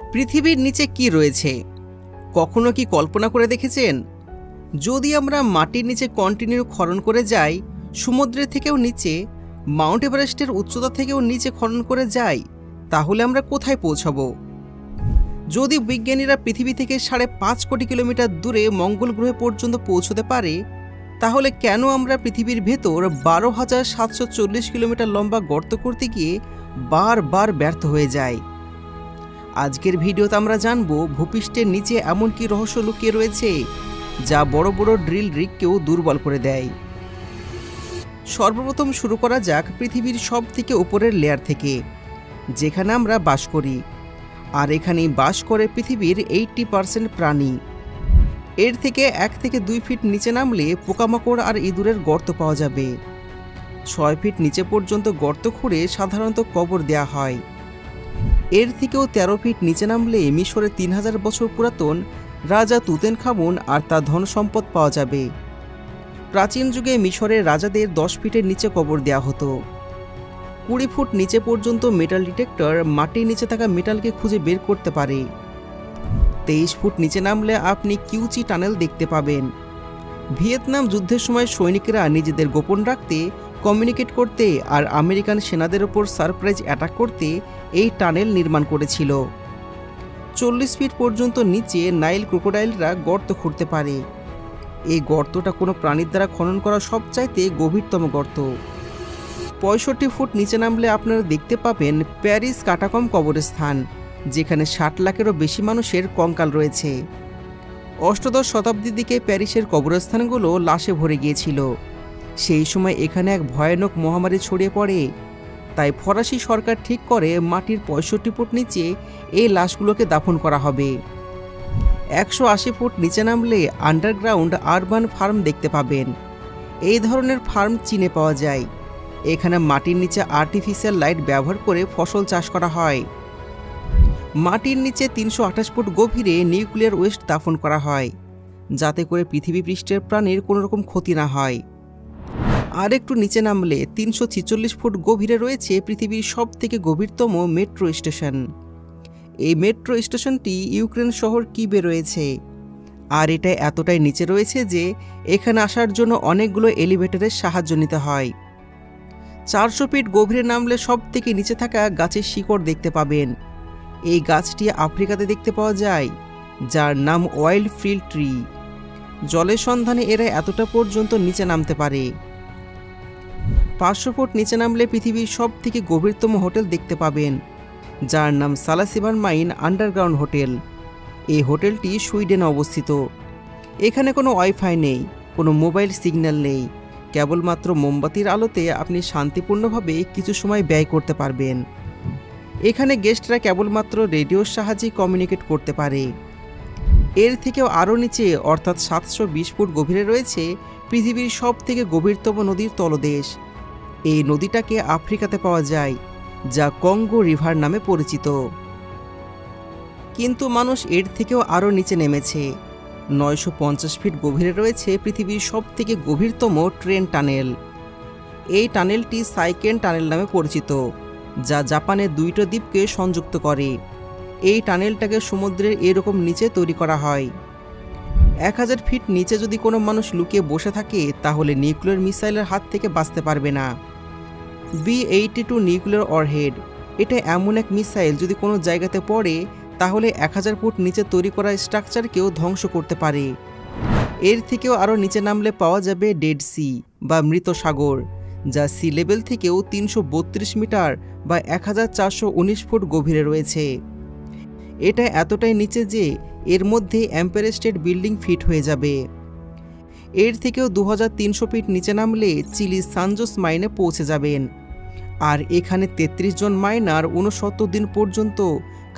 পৃথিবীর নিচে কি রয়েছে কখনো কি কল্পনা করে দেখেছেন? যদি আমরা মাটির নিচে কন্টিনিউ খনন করে যাই, সমুদ্রের থেকেও নিচে, মাউন্ট এভারেস্টের উচ্চতা থেকেও নিচে খনন করে যাই, তাহলে আমরা কোথায় পৌঁছাবো? যদি বিজ্ঞানীরা পৃথিবী থেকে 5.5 কোটি কিলোমিটার দূরে মঙ্গল গ্রহে পর্যন্ত পৌঁছতে পারে, তাহলে কেন আমরা পৃথিবীর ভেতর 12,740 কিলোমিটার লম্বা গর্ত করতে গিয়ে বারবার ব্যর্থ হয়ে যাই? আজকের ভিডিওতে আমরা জানব ভূপৃষ্ঠের নিচে এমন কি রহস্য লুকিয়ে রয়েছে যা বড় বড় ড্রিল রিগকেও দুর্বল করে দেয়। সর্বপ্রথম শুরু করা যাক পৃথিবীর সব থেকে উপরের লেয়ার থেকে, যেখানে আমরা বাস করি। আর এখানেই বাস করে পৃথিবীর 80% প্রাণী। এর থেকে 1 থেকে 2 ফিট নিচে নামলে পোকামাকড় আর ইঁদুরের গর্ত পাওয়া যাবে। 6 ফিট নিচে পর্যন্ত গর্ত খুঁড়ে সাধারণত কবর দেয়া হয়। এর থেকেও 13 ফিট নিচে নামলে মিশরে 3000 বছর পুরাতন রাজা তুতেনখামুন আর তার ধন সম্পদ পাওয়া যাবে। প্রাচীন যুগে মিশরের রাজাদের 10 ফিটের নিচে কবর দেওয়া হতো। 20 ফুট নিচে পর্যন্ত মেটাল ডিটেক্টর মাটির নিচে থাকা মেটালকে খুঁজে বের করতে পারে। 23 ফুট নিচে নামলে আপনি কিউচি টানেল দেখতে পাবেন। ভিয়েতনাম যুদ্ধের সময় সৈনিকরা নিজেদের গোপন রাখতে, কমিউনিকেট করতে আর আমেরিকান সেনাদের ওপর সারপ্রাইজ অ্যাটাক করতে এই টানেল নির্মাণ করেছিল। 40 ফিট পর্যন্ত নিচে নাইল ক্রোকোডাইলরা গর্ত খুঁড়তে পারে। এই গর্তটা কোনো প্রাণীর দ্বারা খনন করা সবচাইতে গভীরতম গর্ত। 65 ফুট নিচে নামলে আপনারা দেখতে পাবেন প্যারিস কাটাকম কবরস্থান, যেখানে 60 লাখেরও বেশি মানুষের কঙ্কাল রয়েছে। অষ্টাদশ শতাব্দীর দিকে প্যারিসের কবরস্থানগুলো লাশে ভরে গিয়েছিল। সেই সময় এখানে এক ভয়ানক মহামারী ছড়িয়ে পড়ে। তাই ফরাসি সরকার ঠিক করে মাটির 65 ফুট নিচে এই লাশগুলোকে দাফন করা হবে। 180 ফুট নিচে নামলে আন্ডারগ্রাউন্ড আরবান ফার্ম দেখতে পাবেন। এই ধরনের ফার্ম চীনে পাওয়া যায়। এখানে মাটির নিচে আর্টিফিশিয়াল লাইট ব্যবহার করে ফসল চাষ করা হয়। মাটির নিচে 328 ফুট গভীরে নিউক্লিয়ার ওয়েস্ট দাফন করা হয়, যাতে করে পৃথিবী পৃষ্ঠের প্রাণীর কোনো রকম ক্ষতি না হয়। আর একটু নিচে নামলে 346 ফুট গভীরে রয়েছে পৃথিবীর সব থেকে গভীরতম মেট্রো স্টেশন। এই মেট্রো স্টেশনটি ইউক্রেন শহর কিবে রয়েছে। আর এটা এতটাই নিচে রয়েছে যে এখানে আসার জন্য অনেকগুলো এলিভেটরের সাহায্য নিতে হয়। 400 ফিট গভীরে নামলে সব থেকে নিচে থাকা গাছের শিকড় দেখতে পাবেন। এই গাছটি আফ্রিকাতে দেখতে পাওয়া যায়, যার নাম ওয়াইল্ড ফিল্ড ট্রি। জলের সন্ধানে এরা এতটা পর্যন্ত নিচে নামতে পারে। 500 ফুট নিচে নামলে পৃথিবীর সব থেকে গভীরতম হোটেল দেখতে পাবেন, যার নাম সালাসিভার মাইন আন্ডারগ্রাউন্ড হোটেল। এই হোটেলটি সুইডেনে অবস্থিত। এখানে কোনো ওয়াইফাই নেই, কোনো মোবাইল সিগন্যাল নেই। কেবলমাত্র মোমবাতির আলোতে আপনি শান্তিপূর্ণভাবে কিছু সময় ব্যয় করতে পারবেন। এখানে গেস্টরা কেবলমাত্র রেডিওর সাহায্যে কমিউনিকেট করতে পারে। এর থেকেও আরও নিচে অর্থাৎ 720 ফুট গভীরে রয়েছে পৃথিবীর সব থেকে গভীরতম নদীর তলদেশ। এই নদীটাকে আফ্রিকাতে পাওয়া যায়, যা কঙ্গো রিভার নামে পরিচিত। কিন্তু মানুষ এর থেকেও আরও নিচে নেমেছে। 950 ফিট গভীরে রয়েছে পৃথিবীর সব থেকে গভীরতম ট্রেন টানেল। এই টানেলটি সাইকেন টানেল নামে পরিচিত, যা জাপানের 2টা দ্বীপকে সংযুক্ত করে। এই টানেলটাকে সমুদ্রের এরকম নিচে তৈরি করা হয়। 1000 ফিট নিচে যদি কোনো মানুষ লুকিয়ে বসে থাকে, তাহলে নিউক্লিয়ার মিসাইলের হাত থেকে বাঁচতে পারবে না। B-82 নিউক্লিয়ার ওয়ারহেড, এটা এমন এক মিসাইল যদি কোনো জায়গাতে পড়ে, তাহলে 1000 ফুট নিচে তৈরি করা স্ট্রাকচারকেও ধ্বংস করতে পারে। এর থেকেও আরও নিচে নামলে পাওয়া যাবে ডেড সি বা মৃত সাগর, যা সি লেভেল থেকেও 332 মিটার বা 1419 ফুট গভীরে রয়েছে। এটা এতটাই নিচে যে এর মধ্যে এম্পায়ার স্টেট বিল্ডিং ফিট হয়ে যাবে। এর থেকেও 2300 ফিট নিচে নামলে চিলির সানজোস মাইনে পৌঁছে যাবেন। আর এখানে 33 জন মাইনার 69 দিন পর্যন্ত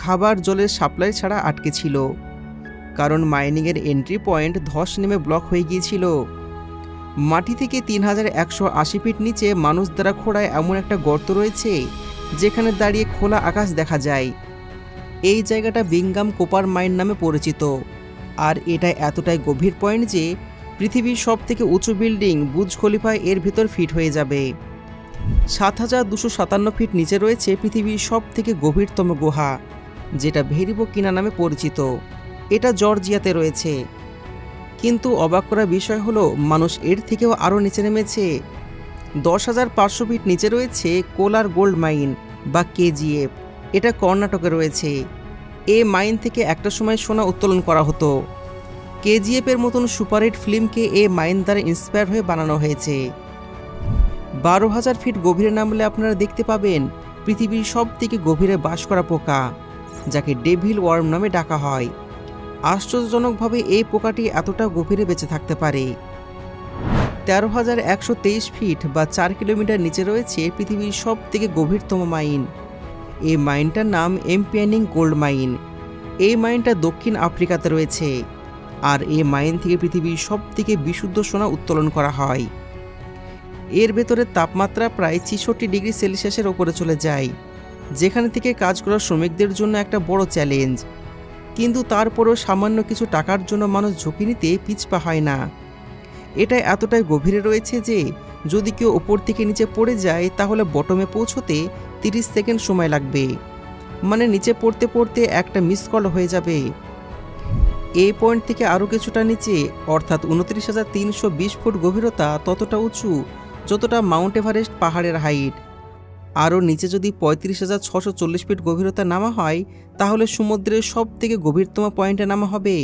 খাবার জলের সাপ্লাই ছাড়া আটকে ছিল, কারণ মাইনিংয়ের এন্ট্রি পয়েন্ট ধস নেমে ব্লক হয়ে গিয়েছিল। মাটি থেকে 3180 ফিট নিচে মানুষ দ্বারা খোঁড়া এমন একটা গর্ত রয়েছে, যেখানে দাঁড়িয়ে খোলা আকাশ দেখা যায়। এই জায়গাটা বিংগাম কোপার মাইন নামে পরিচিত। আর এটা এতটাই গভীর পয়েন্ট যে পৃথিবীর সব থেকে উঁচু বিল্ডিং বুর্জ খলিফা এর ভিতর ফিট হয়ে যাবে। 7257 ফিট নিচে রয়েছে পৃথিবীর সব থেকে গভীরতম গুহা, যেটা ভেরিবোকিনা নামে পরিচিত। এটা জর্জিয়াতে রয়েছে। কিন্তু অবাক করার বিষয় হলো মানুষ এর থেকেও আরও নিচে নেমেছে। 10,500 ফিট নিচে রয়েছে কোলার গোল্ড মাইন বা কেজিএফ। এটা কর্ণাটকে রয়েছে। এই মাইন থেকে একটা সময় সোনা উত্তোলন করা হতো। কেজিএফের মতন সুপারহিট ফিল্মকে এই মাইন দ্বারা ইন্সপায়ার হয়ে বানানো হয়েছে। 12,000 ফিট গভীরে নামলে আপনারা দেখতে পাবেন পৃথিবীর সবথেকে গভীরে বাস করা পোকা, যাকে ডেভিল ওয়ার্ম নামে ডাকা হয়। আশ্চর্যজনকভাবে এই পোকাটি এতটা গভীরে বেঁচে থাকতে পারে। 13,123 ফিট বা 4 কিলোমিটার নিচে রয়েছে পৃথিবীর সবথেকে গভীরতম মাইন। এই মাইনটার নাম এমপিয়ানিং গোল্ড মাইন। এই মাইনটা দক্ষিণ আফ্রিকাতে রয়েছে, আর এই মাইন থেকে পৃথিবীর সবথেকে বিশুদ্ধ সোনা উত্তোলন করা হয়। এর ভেতরে তাপমাত্রা প্রায় 66 ডিগ্রি সেলসিয়াসের ওপরে চলে যায়, যেখানে থেকে কাজ করা শ্রমিকদের জন্য একটা বড় চ্যালেঞ্জ। কিন্তু তারপরেও সামান্য কিছু টাকার জন্য মানুষ ঝুঁকি নিতে পিছপা হয় না। এটা এতটাই গভীরে রয়েছে যে যদি কেউ ওপর থেকে নিচে পড়ে যায় তাহলে বটমে পৌঁছতে 30 সেকেন্ড সময় লাগবে। মানে নিচে পড়তে পড়তে একটা মিস কল হয়ে যাবে। এই পয়েন্ট থেকে আরও কিছুটা নিচে, অর্থাৎ 29,320 ফুট গভীরতা, ততটা উঁচু যতটা মাউন্ট এভারেস্ট পাহাড়ের হাইট। আরও নিচে যদি 35,640 ফিট গভীরতা নামা হয় তাহলে সমুদ্রের সবথেকে গভীরতম পয়েন্টে নামা হবে।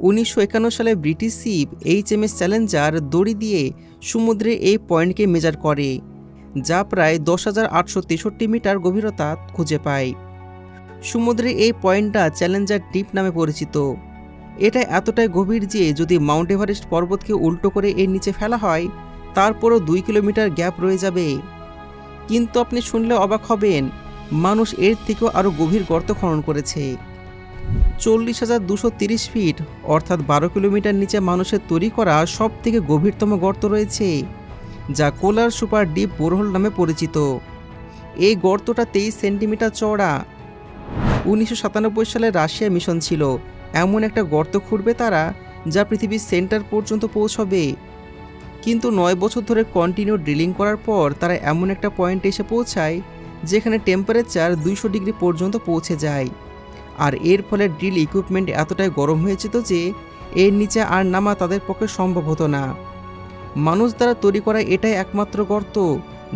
1951 সালে ব্রিটিশ শিপ HMS চ্যালেঞ্জার দড়ি দিয়ে সমুদ্রে এই পয়েন্টকে মেজার করে, যা প্রায় 10,863 মিটার গভীরতা খুঁজে পায়। সমুদ্রে এই পয়েন্টটা চ্যালেঞ্জার ডিপ নামে পরিচিত। এটা এতটাই গভীর যে যদি মাউন্ট এভারেস্ট পর্বতকে উল্টো করে এর নিচে ফেলা হয় তারপরও 2 কিলোমিটার গ্যাপ রয়ে যাবে। কিন্তু আপনি শুনলে অবাক হবেন, মানুষ এর থেকেও আরও গভীর গর্ত খনন করেছে। 40,230 ফিট অর্থাৎ 12 কিলোমিটার নিচে মানুষের তৈরি করা সবথেকে গভীরতম গর্ত রয়েছে, যা কোলার সুপার ডিপ বোরহোল নামে পরিচিত। এই গর্তটা 23 সেন্টিমিটার চওড়া। 1997 সালে রাশিয়া মিশন ছিল এমন একটা গর্ত খুঁড়বে তারা, যা পৃথিবীর সেন্টার পর্যন্ত পৌঁছবে। কিন্তু 9 বছর ধরে কন্টিনিউ ড্রিলিং করার পর তারা এমন একটা পয়েন্টে এসে পৌঁছায় যেখানে টেম্পারেচার 200 ডিগ্রি পর্যন্ত পৌঁছে যায়। আর এর ফলে ড্রিল ইকুইপমেন্ট এতটাই গরম হয়েছিল যে এর নিচে আর নামা তাদের পক্ষে সম্ভব হতো না। মানুষ দ্বারা তৈরি করা এটাই একমাত্র গর্ত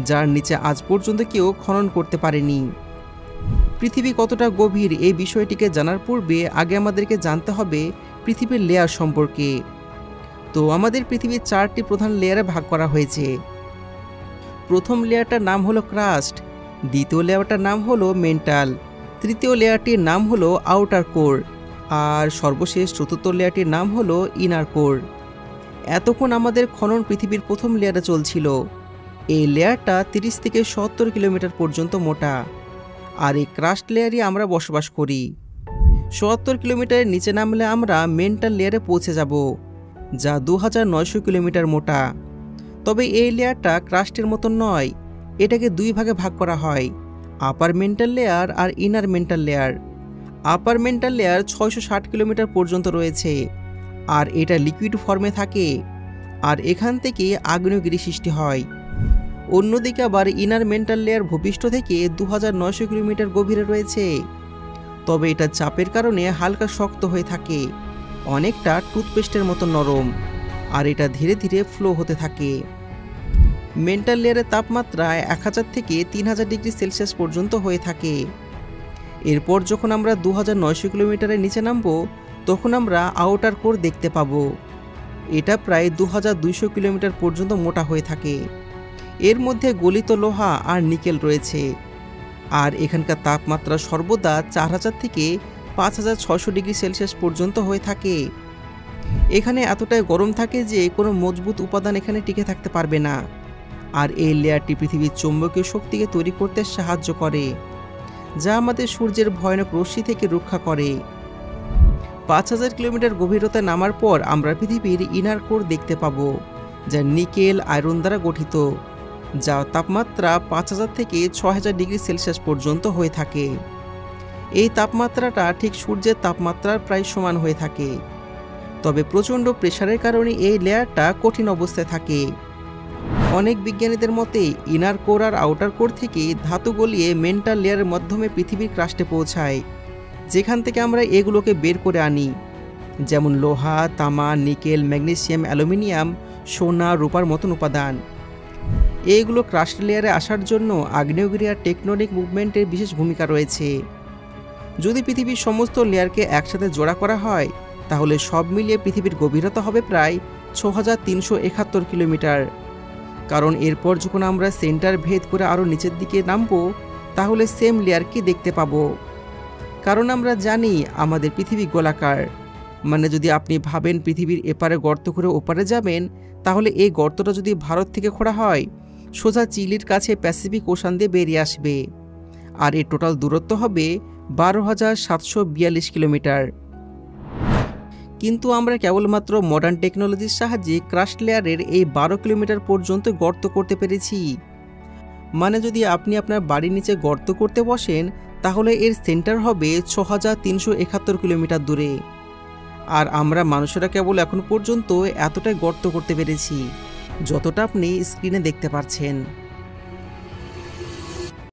যার নিচে আজ পর্যন্ত কেউ খনন করতে পারেনি। পৃথিবী কতটা গভীর এই বিষয়টিকে জানার পূর্বে আগে আমাদেরকে জানতে হবে পৃথিবীর লেয়ার সম্পর্কে। তো আমাদের পৃথিবীর 4টি প্রধান লেয়ারে ভাগ করা হয়েছে। প্রথম লেয়ারটার নাম হলো ক্রাস্ট, দ্বিতীয় লেয়ারটার নাম হলো মেন্টাল, তৃতীয় লেয়ারটির নাম হলো আউটার কোর, আর সর্বশেষ চতুর্থ লেয়ারটির নাম হলো ইনার কোর। এতক্ষণ আমাদের খনন পৃথিবীর প্রথম লেয়ারে চলছিল। এই লেয়ারটা 30 থেকে 70 কিলোমিটার পর্যন্ত মোটা, আর এই ক্রাস্ট লেয়ারই আমরা বসবাস করি। 70 কিলোমিটারের নিচে নামলে আমরা মেন্টাল লেয়ারে পৌঁছে যাব, যা 2,900 কিলোমিটার মোটা। তবে এই লেয়ারটা ক্রাস্টের মতন নয়, এটাকে 2 ভাগে ভাগ করা হয়, আপার মেন্টাল লেয়ার আর ইনার মেন্টাল লেয়ার। আপার মেন্টাল লেয়ার 660 কিলোমিটার পর্যন্ত রয়েছে, আর এটা লিকুইড ফর্মে থাকে, আর এখান থেকে আগ্নেয়গিরি সৃষ্টি হয়। অন্যদিকে আবার ইনার মেন্টাল লেয়ার ভূপৃষ্ঠ থেকে 2,900 কিলোমিটার গভীরে রয়েছে, তবে এটা চাপের কারণে হালকা শক্ত হয়ে থাকে, অনেকটা টুথপেস্টের মতো নরম, আর এটা ধীরে ধীরে ফ্লো হতে থাকে। মেন্টাল লেয়ারের তাপমাত্রা 1000 থেকে 3000 ডিগ্রি সেলসিয়াস পর্যন্ত হয়ে থাকে। এরপর যখন আমরা 2,900 কিলোমিটারের নিচে নামব তখন আমরা আউটার কোর দেখতে পাবো। এটা প্রায় 2,200 কিলোমিটার পর্যন্ত মোটা হয়ে থাকে। এর মধ্যে গলিত লোহা আর নিকেল রয়েছে, আর এখানকার তাপমাত্রা সর্বদা 4000 থেকে 5,600 ডিগ্রি সেলসিয়াস পর্যন্ত হয়ে থাকে। এখানে এতটাই গরম থাকে যে কোনো মজবুত উপাদান এখানে টিকে থাকতে পারবে না, আর এই লেয়ারটি পৃথিবীর চৌম্বকীয় শক্তিকে তৈরি করতে সাহায্য করে, যা আমাদের সূর্যের ভয়ানক রশ্মি থেকে রক্ষা করে। 5,000 কিলোমিটার গভীরতায় নামার পর আমরা পৃথিবীর ইনার কোর দেখতে পাবো, যা নিকেল আয়রন দ্বারা গঠিত, যা তাপমাত্রা 5,000 থেকে 6,000 ডিগ্রি সেলসিয়াস পর্যন্ত হয়ে থাকে। এই তাপমাত্রাটা ঠিক সূর্যের তাপমাত্রার প্রায় সমান হয়ে থাকে, তবে প্রচণ্ড প্রেসারের কারণে এই লেয়ারটা কঠিন অবস্থায় থাকে। অনেক বিজ্ঞানীদের মতে ইনার কোর আর আউটার কোর থেকে ধাতু গলিয়ে মেন্টাল লেয়ারের মাধ্যমে পৃথিবীর ক্রাস্টে পৌঁছায়, যেখান থেকে আমরা এগুলোকে বের করে আনি, যেমন লোহা, তামা, নিকেল, ম্যাগনেসিয়াম, অ্যালুমিনিয়াম, সোনা, রূপার মতন উপাদান। এইগুলো ক্রাস্ট লেয়ারে আসার জন্য আগ্নেয়গিরি আর টেকটনিক মুভমেন্টের বিশেষ ভূমিকা রয়েছে। যদি পৃথিবীর সমস্ত লেয়ারকে একসাথে জোড়া করা হয়, তাহলে সব মিলিয়ে পৃথিবীর গভীরতা হবে প্রায় ৬৩৭১ কিলোমিটার। কারণ এরপর যখন আমরা সেন্টার ভেদ করে আরও নিচের দিকে নামবো, তাহলে সেম লেয়ারকে দেখতে পাবো। কারণ আমরা জানি আমাদের পৃথিবী গোলাকার, মানে যদি আপনি ভাবেন পৃথিবীর এপারে গর্ত করে ওপারে যাবেন, তাহলে এই গর্তটা যদি ভারত থেকে খোঁড়া হয়, সোজা চিলির কাছে প্যাসিফিক ওশান দিয়ে বেরিয়ে আসবে। আর এর টোটাল দূরত্ব হবে ১২,৭৪২ কিলোমিটার। কিন্তু আমরা কেবলমাত্র মডার্ন টেকনোলজির সাহায্যে ক্রাস্ট লেয়ারের এই ১২ কিলোমিটার পর্যন্ত গর্ত করতে পেরেছি। মানে যদি আপনি আপনার বাড়ির নিচে গর্ত করতে বসেন, তাহলে এর সেন্টার হবে ৬৩৭১ কিলোমিটার দূরে। আর আমরা মানুষেরা কেবল এখন পর্যন্ত এতটাই গর্ত করতে পেরেছি, যতটা আপনি স্ক্রিনে দেখতে পাচ্ছেন।